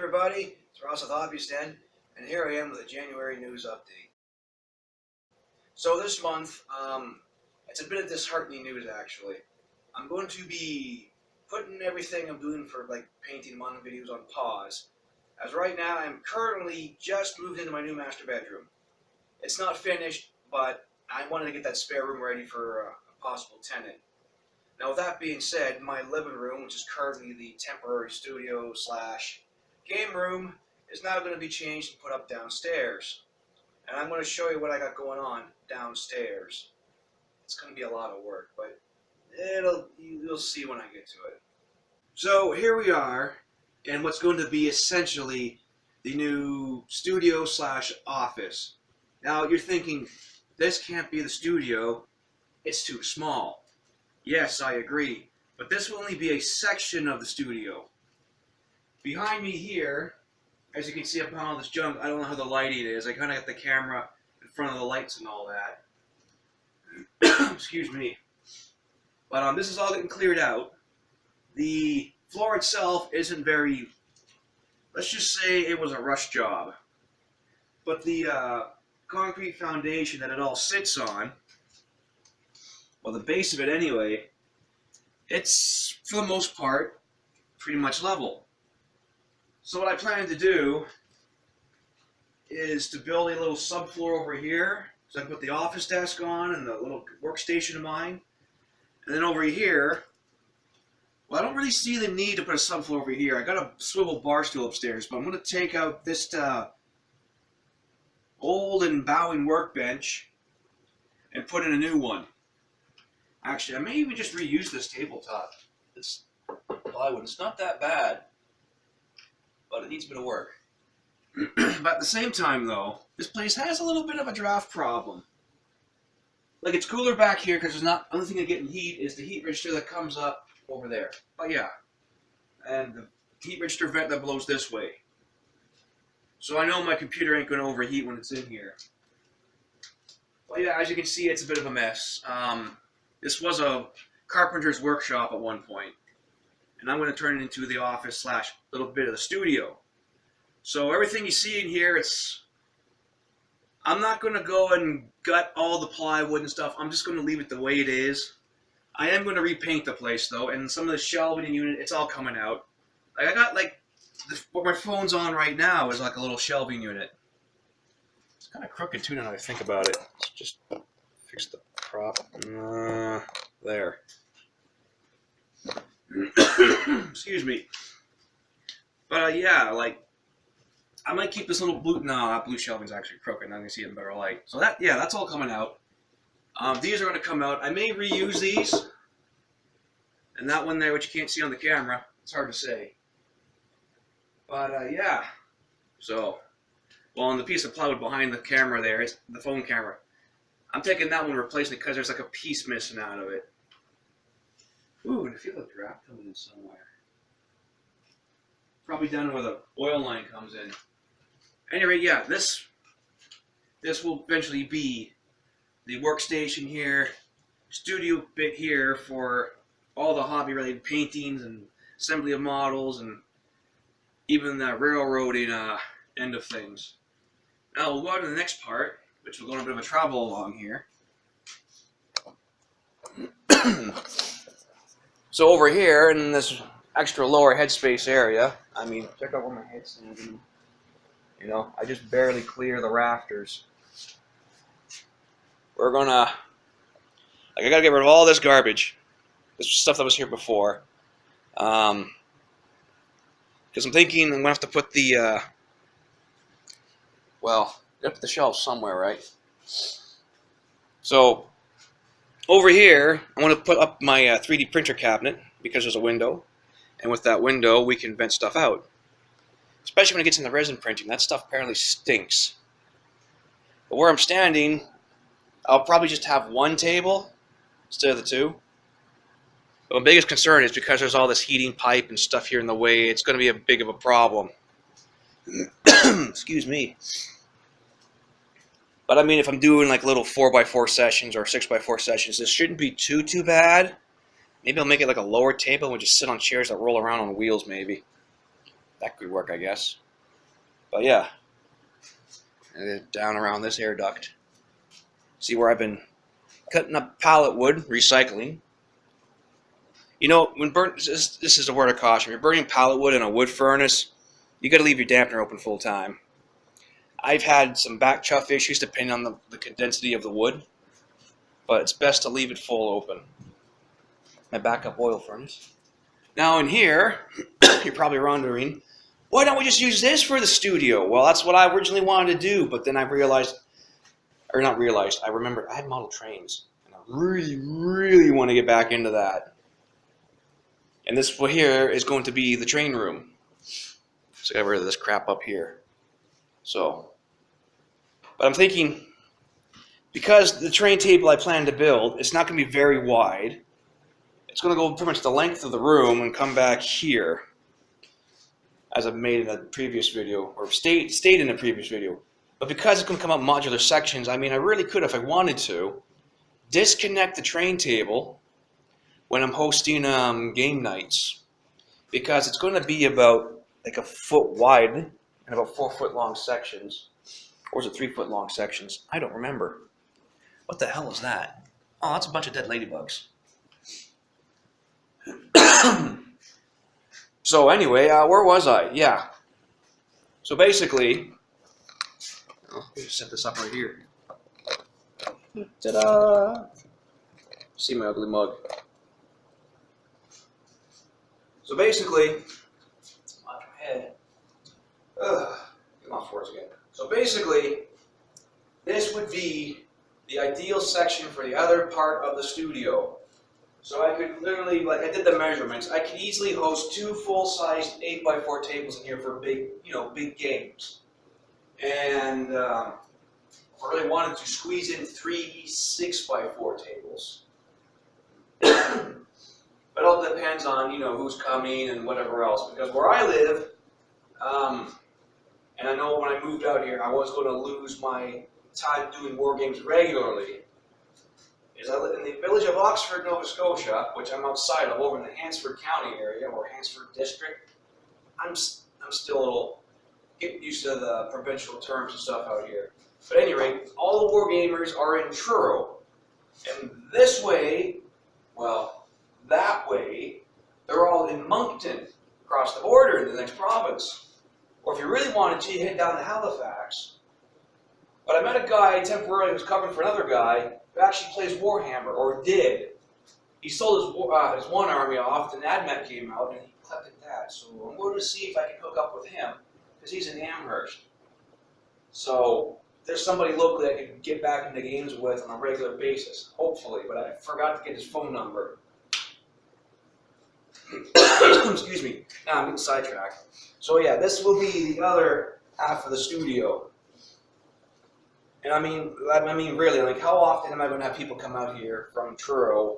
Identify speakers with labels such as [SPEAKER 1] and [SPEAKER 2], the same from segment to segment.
[SPEAKER 1] everybody, it's Ross with Hobbies Den, and here I am with a January news update. So this month, it's a bit of disheartening news actually. I'm going to be putting everything I'm doing for like painting month videos on pause, as right now I'm currently just moved into my new master bedroom. It's not finished, but I wanted to get that spare room ready for a possible tenant. Now with that being said, my living room, which is currently the temporary studio slash game room, is now going to be changed and put up downstairs. And I'm going to show you what I got going on downstairs. It's going to be a lot of work, but you'll see when I get to it. So here we are in what's going to be essentially the new studio slash office. Now you're thinking, this can't be the studio, it's too small. Yes, I agree, but this will only be a section of the studio. Behind me here, as you can see up on all this junk, I don't know how the lighting is. I kind of got the camera in front of the lights and all that. Excuse me. But this is all getting cleared out. The floor itself isn't very, let's just say it was a rush job. But the concrete foundation that it all sits on, well, the base of it anyway, it's, for the most part, pretty much level. So what I plan to do is to build a little subfloor over here, so I can put the office desk on and the little workstation of mine. And then over here, well, I don't really see the need to put a subfloor over here. I got a swivel bar stool upstairs, but I'm going to take out this old and bowing workbench and put in a new one. Actually, I may even just reuse this tabletop. This plywood, it's not that bad, but it needs a bit of work. But at the same time, though, this place has a little bit of a draft problem. Like, it's cooler back here because there's not, only thing I'm getting heat is the heat register that comes up over there. But yeah, and the heat register vent that blows this way. So I know my computer ain't going to overheat when it's in here. But yeah, as you can see, it's a bit of a mess. This was a carpenter's workshop at one point, and I'm going to turn it into the office slash little bit of the studio. So everything you see in here, I'm not going to go and gut all the plywood and stuff. I'm just going to leave it the way it is. I am going to repaint the place though, and some of the shelving and unit, it's all coming out. Like I got like, what my phone's on right now is like a little shelving unit. It's kind of crooked too now that I think about it. Let's just fix the prop. There. Excuse me. But yeah, like, I might keep this little blue, no, that blue shelving's actually crooked, now I can see it in better light. So that, yeah, that's all coming out. These are going to come out. I may reuse these. And that one there, which you can't see on the camera, it's hard to say. But yeah. So, well, on the piece of plywood behind the camera there, it's the phone camera. I'm taking that one and replacing it because there's like a piece missing out of it. Ooh, and I feel a draft coming in somewhere. Probably down where the oil line comes in. Anyway, yeah, this will eventually be the workstation here, studio bit here for all the hobby-related paintings and assembly of models and even the railroading end of things. Now we'll go on to the next part, which will go on a bit of a travel along here. So over here in this extra lower headspace area, I mean, check out where my head's standing. You know, I just barely clear the rafters. We're gonna, like, I gotta get rid of all this garbage. This was stuff that was here before. Because I'm thinking I'm gonna have to put the, well, up the shelves somewhere, right? So over here, I want to put up my 3D printer cabinet because there's a window, and with that window, we can vent stuff out. Especially when it gets into resin printing, that stuff apparently stinks. But where I'm standing, I'll probably just have one table instead of the two. But my biggest concern is because there's all this heating pipe and stuff here in the way, it's going to be a big of a problem. Excuse me. But I mean, if I'm doing like little 4x4 sessions or 6x4 sessions, this shouldn't be too bad. Maybe I'll make it like a lower table and we'll just sit on chairs that roll around on wheels, maybe. that could work, I guess. But yeah, and then down around this air duct. See where I've been cutting up pallet wood, recycling. You know, when this is a word of caution. When you're burning pallet wood in a wood furnace, you got to leave your dampener open full time. I've had some back chuff issues depending on the condensity of the wood, but it's best to leave it full open. My backup oil furnace. Now in here, you're probably wondering, why don't we just use this for the studio? Well, that's what I originally wanted to do, but then I realized, or not realized, I remembered I had model trains, and I really, really want to get back into that. And this here is going to be the train room. So I got rid of this crap up here. So, but I'm thinking, because the train table I plan to build, it's not going to be very wide. It's going to go pretty much the length of the room and come back here, as I've made in a previous video, or stayed in a previous video. But because it's going to come up modular sections, I mean, I really could, if I wanted to, disconnect the train table when I'm hosting game nights, because it's going to be about like a foot wide and about 4 foot long sections, or is it 3 foot long sections? I don't remember. What the hell is that? Oh, that's a bunch of dead ladybugs. So anyway, where was I? Yeah. So basically, I'll just set this up right here. Ta-da! See my ugly mug. So basically, my head. Get off words again. So basically, this would be the ideal section for the other part of the studio. So I could literally, like I did the measurements, I could easily host 2 full-sized 8x4 tables in here for big, big games. And if I really wanted to squeeze in 3 6x4 tables. But it all depends on, who's coming and whatever else. Because where I live, and I know when I moved out here, I was going to lose my time doing war games regularly. Is I live in the village of Oxford, Nova Scotia, which I'm outside of, over in the Hansford County area, or Hansford District. I'm still a little getting used to the provincial terms and stuff out here. But at any rate, all the war gamers are in Truro. And this way, well, that way, they're all in Moncton, across the border in the next province. Or if you really wanted to, you head down to Halifax. But I met a guy temporarily who was covering for another guy who actually plays Warhammer, or did. He sold his one army off, then AdMet came out, and he collected that. So I'm going to see if I can hook up with him, because he's in Amherst. So there's somebody locally I can get back into games with on a regular basis, hopefully, but I forgot to get his phone number. Excuse me. Now I'm getting sidetracked. So yeah, this will be the other half of the studio. And I mean really, like, how often am I going to have people come out here from Truro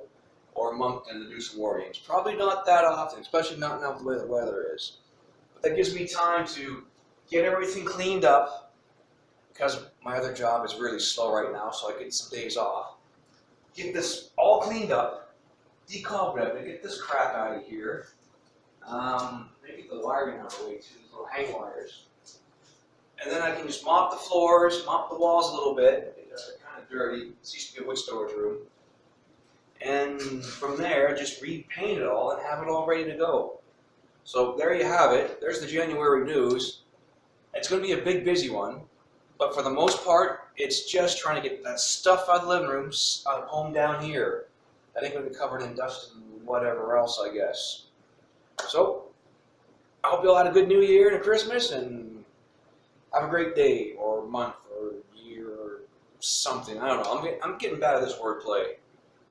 [SPEAKER 1] or Moncton to do some war games? Probably not that often, especially not now the way the weather is. But that gives me time to get everything cleaned up, because my other job is really slow right now, so I get some days off. Get this all cleaned up, decobweb it, get this crap out of here. Maybe the wiring out of the way too, these little hang wires. And then I can just mop the floors, mop the walls a little bit, because they're kind of dirty. This used to be a wood storage room. And from there, just repaint it all and have it all ready to go. So there you have it. There's the January news. It's going to be a big, busy one. But for the most part, it's just trying to get that stuff out of the living room, out of home down here. That ain't going to be covered in dust and whatever else, I guess. So, I hope you all had a good New Year and a Christmas, and have a great day, or month, or year, or something. I don't know. I'm getting bad at this wordplay.